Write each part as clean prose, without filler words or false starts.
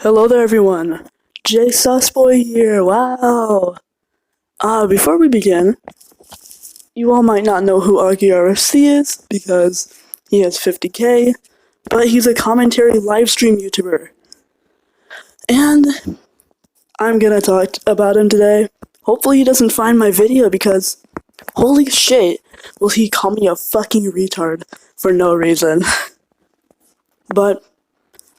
Hello there everyone, jsusboy here, wow! Before we begin, you all might not know who AugieRFC is, because he has 50k, but he's a commentary livestream YouTuber. And I'm gonna talk about him today. Hopefully he doesn't find my video, because holy shit, will he call me a fucking retard for no reason. But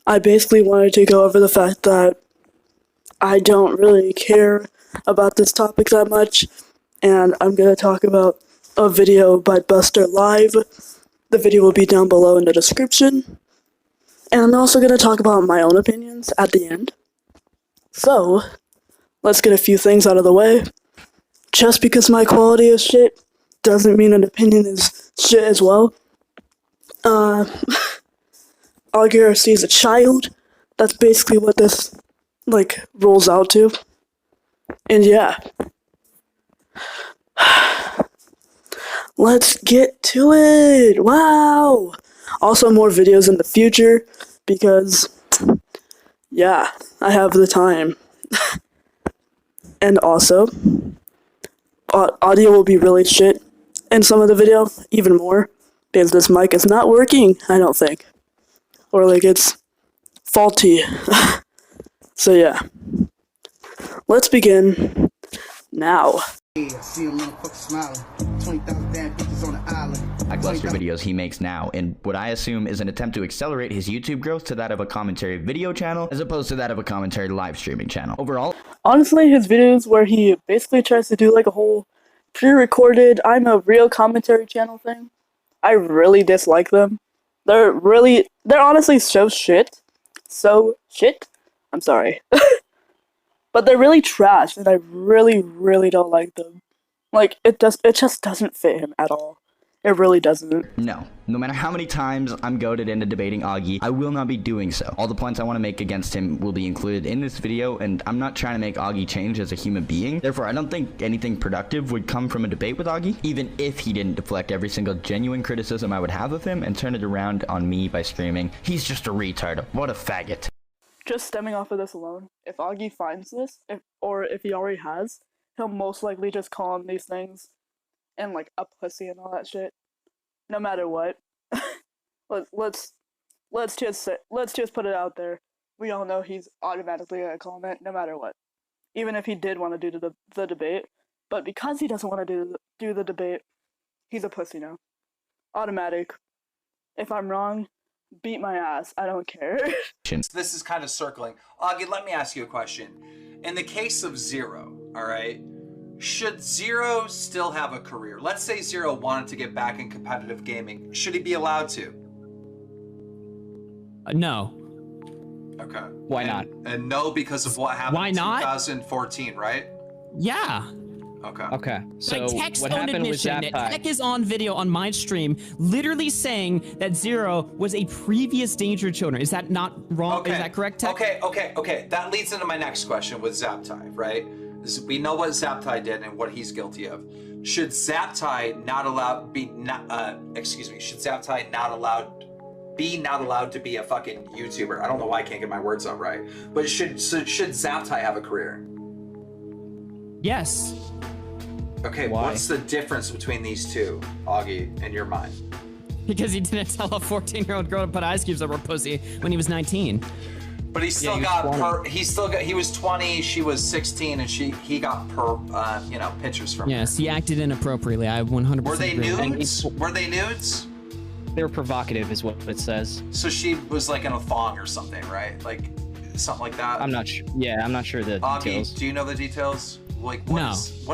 I basically wanted to go over the fact that I don't really care about this topic that much, and I'm gonna talk about a video by BusterLIVE. The video will be down below in the description, and I'm also gonna talk about my own opinions at the end. So, let's get a few things out of the way. Just because my quality is shit doesn't mean an opinion is shit as well. AugieRFC is a child. That's basically what this, rolls out to. And yeah. Let's get to it! Wow! Also more videos in the future, because, yeah, I have the time. And also, audio will be really shit in some of the video, even more, because this mic is not working, I don't think. Or it's faulty. So yeah. Let's begin now. Lackluster videos he makes now in what I assume is an attempt to accelerate his YouTube growth to that of a commentary video channel as opposed to that of a commentary live streaming channel. Overall, honestly, his videos where he basically tries to do a whole pre-recorded I'm a real commentary channel thing, I really dislike them. They're honestly so shit. I'm sorry. But they're really trash, and I really don't like them. It just doesn't fit him at all. It really doesn't. no matter how many times I'm goaded into debating Augie, I will not be doing so. All the points I want to make against him will be included in this video, and I'm not trying to make Augie change as a human being. Therefore, I don't think anything productive would come from a debate with Augie, even if he didn't deflect every single genuine criticism I would have of him and turn it around on me by screaming, "He's just a retard, what a faggot." Just stemming off of this alone, if Augie finds this, or if he already has, he'll most likely just call him these things, and a pussy and all that shit. No matter what. let's just put it out there. We all know he's automatically gonna call him it, no matter what. Even if he did want to do the debate, but because he doesn't want to do the debate, he's a pussy now. Automatic. If I'm wrong, beat my ass. I don't care. This is kind of circling. Augie, let me ask you a question. In the case of Zero, all right, should Zero still have a career? Let's say Zero wanted to get back in competitive gaming. Should he be allowed to? No. Okay. Why not? And no, because of what happened in 2014, right? Yeah. Okay. Okay. So text what own happened with admission. Zaptai? Tech is on video on my stream, literally saying that Zero was a previous danger children. Is that not wrong? Okay. Is that correct, Tech? Okay. That leads into my next question with Zaptai, right? We know what Zaptai did and what he's guilty of. Should Zaptai not allowed be not allowed to be a fucking YouTuber? I don't know why I can't get my words out right. But should Zaptai have a career? Yes. Okay, Why? What's the difference between these two, Augie, in your mind? Because he didn't tell a 14-year-old girl to put ice cubes over a pussy when he was 19. But he still he was 20, she was 16, and he got pictures from her. Yes, he acted inappropriately. I 100% Were they agree. nudes? Were they nudes? They were provocative, is what it says. So she was in a thong or something, right? Something like that. I'm not sure. Yeah, I'm not sure the details. Augie, do you know the details? What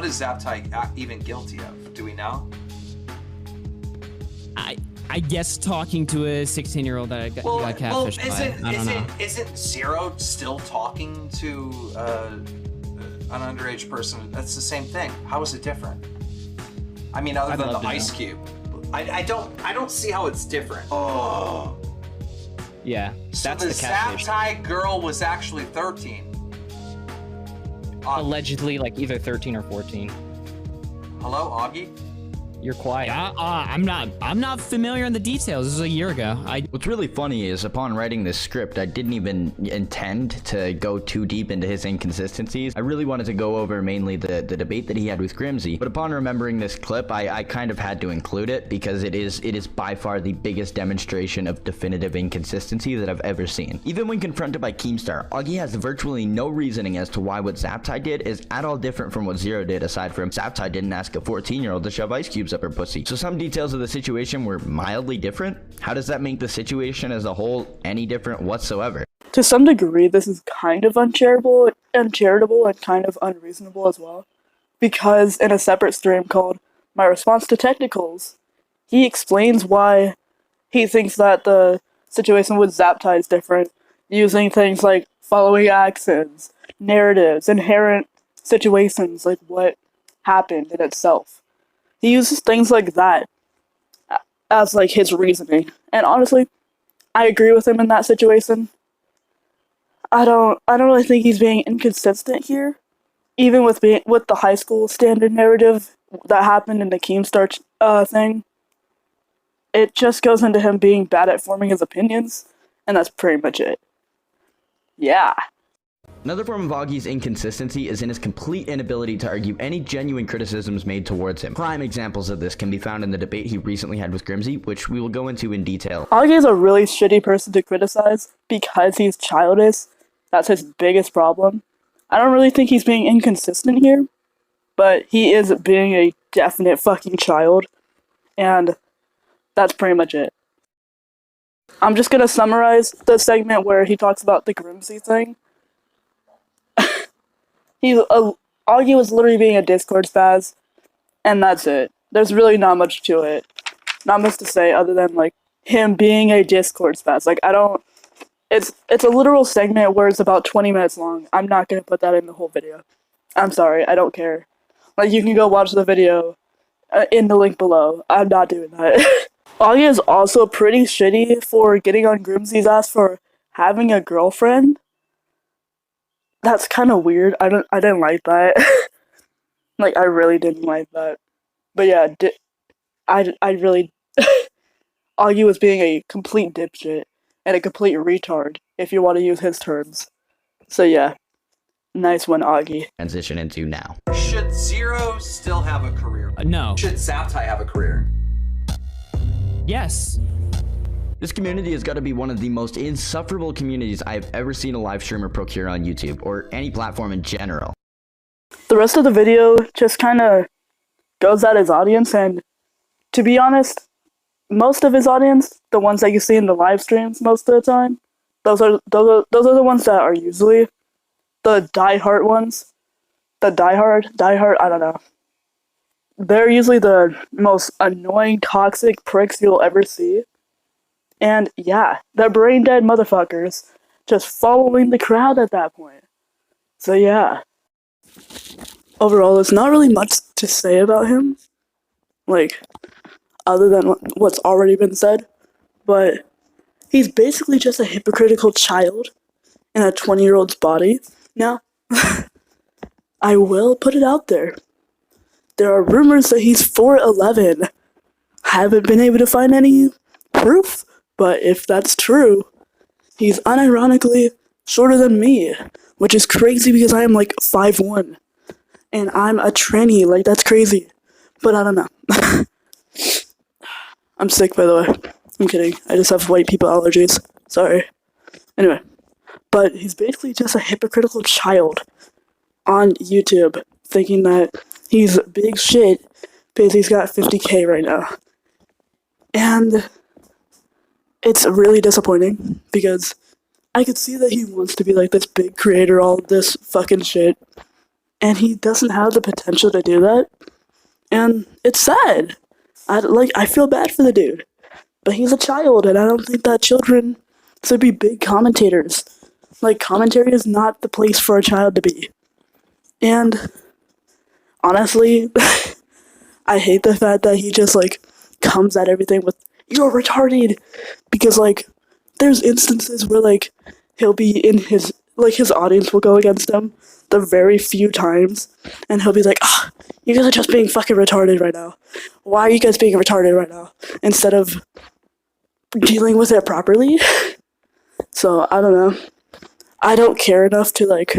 is Zaptai even guilty of? Do we know? I guess talking to a 16-year-old that got catfished by. I don't know. Isn't Zero still talking to an underage person? That's the same thing. How is it different? I mean, other than the ice cube. I don't see how it's different. Oh. Yeah, so that's the catfish. Zaptai girl was actually 13. Allegedly, either 13 or 14. Hello, Augie? You're quiet. Yeah, I'm not familiar in the details. This was a year ago. What's really funny is upon writing this script, I didn't even intend to go too deep into his inconsistencies. I really wanted to go over mainly the debate that he had with Grimsy, but upon remembering this clip, I kind of had to include it because it is by far the biggest demonstration of definitive inconsistency that I've ever seen. Even when confronted by Keemstar, Augie has virtually no reasoning as to why what Zaptai did is at all different from what Zero did, aside from Zaptai didn't ask a 14-year-old to shove ice cubes up her pussy. So some details of the situation were mildly different. How does that make the situation as a whole any different whatsoever? To some degree, this is kind of uncharitable and kind of unreasonable as well. Because in a separate stream called My Response to Technicals, he explains why he thinks that the situation with Zaptai is different, using things like following actions, narratives, inherent situations, like what happened in itself. He uses things like that as like his reasoning. And honestly, I agree with him in that situation. I don't really think he's being inconsistent here. Even with the high school standard narrative that happened in the Keemstar thing, it just goes into him being bad at forming his opinions, and that's pretty much it. Yeah. Another form of Augie's inconsistency is in his complete inability to argue any genuine criticisms made towards him. Prime examples of this can be found in the debate he recently had with Grimsy, which we will go into in detail. Augie is a really shitty person to criticize because he's childish. That's his biggest problem. I don't really think he's being inconsistent here, but he is being a definite fucking child, and that's pretty much it. I'm just gonna summarize the segment where he talks about the Grimsy thing. Augie was literally being a Discord spaz, and that's it. There's really not much to it. Not much to say other than, like, him being a Discord spaz. Like, it's a literal segment where it's about 20 minutes long. I'm not gonna put that in the whole video. I'm sorry, I don't care. Like, you can go watch the video in the link below. I'm not doing that. Augie is also pretty shitty for getting on Grimsy's ass for having a girlfriend. That's kind of weird. I didn't like that. Like, I really didn't like that. But yeah, I really... Augie was being a complete dipshit and a complete retard, if you want to use his terms. So yeah, nice one, Augie. Transition into now. Should Zero still have a career? No. Should Zaptai have a career? Yes. This community has got to be one of the most insufferable communities I have ever seen a live streamer procure on YouTube, or any platform in general. The rest of the video just kind of goes at his audience, and to be honest, most of his audience, the ones that you see in the live streams most of the time, those are the ones that are usually the diehard ones. The diehard, I don't know. They're usually the most annoying, toxic pricks you'll ever see. And yeah, they're brain dead motherfuckers just following the crowd at that point. So yeah. Overall, there's not really much to say about him. Like, other than what's already been said. But he's basically just a hypocritical child in a 20-year-old's body. Now, I will put it out there. There are rumors that he's 4'11". Haven't been able to find any proof, but if that's true, he's unironically shorter than me, which is crazy because I am like 5'1", and I'm a tranny. Like, that's crazy. But I don't know. I'm sick, by the way. I'm kidding. I just have white people allergies. Sorry. Anyway, but he's basically just a hypocritical child on YouTube, thinking that he's big shit because he's got 50K right now. And it's really disappointing because I could see that he wants to be like this big creator, all this fucking shit, and he doesn't have the potential to do that. And it's sad. I feel bad for the dude, but he's a child, and I don't think that children should be big commentators. Like, commentary is not the place for a child to be. And honestly, I hate the fact that he just, like, comes at everything with, "You're retarded," because, like, there's instances where, like, he'll be in his audience will go against him, the very few times, and he'll be like, "Ah, you guys are just being fucking retarded right now. Why are you guys being retarded right now?" Instead of dealing with it properly. So, I don't know. I don't care enough to, like,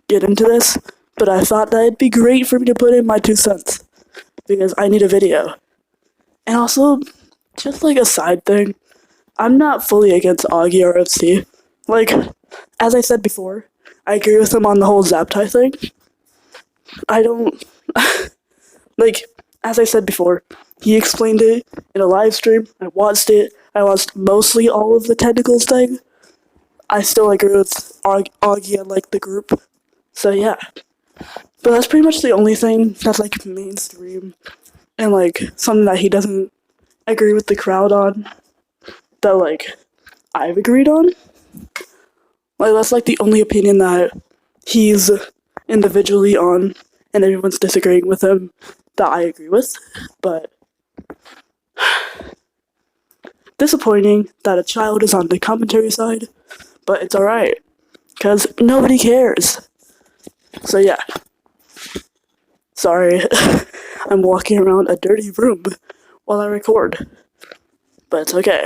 get into this, but I thought that it'd be great for me to put in my 2 cents, because I need a video. And also, just like a side thing, I'm not fully against AugieRFC. Like, as I said before, I agree with him on the whole Zaptai thing. I don't... like, as I said before, he explained it in a live stream. I watched it. I watched mostly all of the technicals thing. I still agree with Augie and, like, the group. So, yeah. But that's pretty much the only thing that's, like, mainstream. And, like, something that he doesn't agree with the crowd on. That, like, I've agreed on. Like, that's, like, the only opinion that he's individually on. And everyone's disagreeing with him that I agree with. But... disappointing that a child is on the commentary side. But it's alright. Because nobody cares. So yeah. Sorry. I'm walking around a dirty room while I record. But it's okay.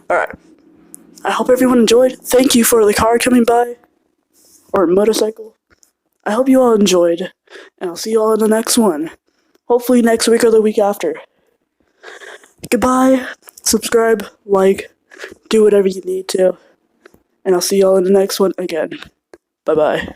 Alright. I hope everyone enjoyed. Thank you for the car coming by. Or motorcycle. I hope you all enjoyed. And I'll see you all in the next one. Hopefully next week or the week after. Goodbye. Subscribe, like, do whatever you need to. And I'll see y'all in the next one again. Bye-bye.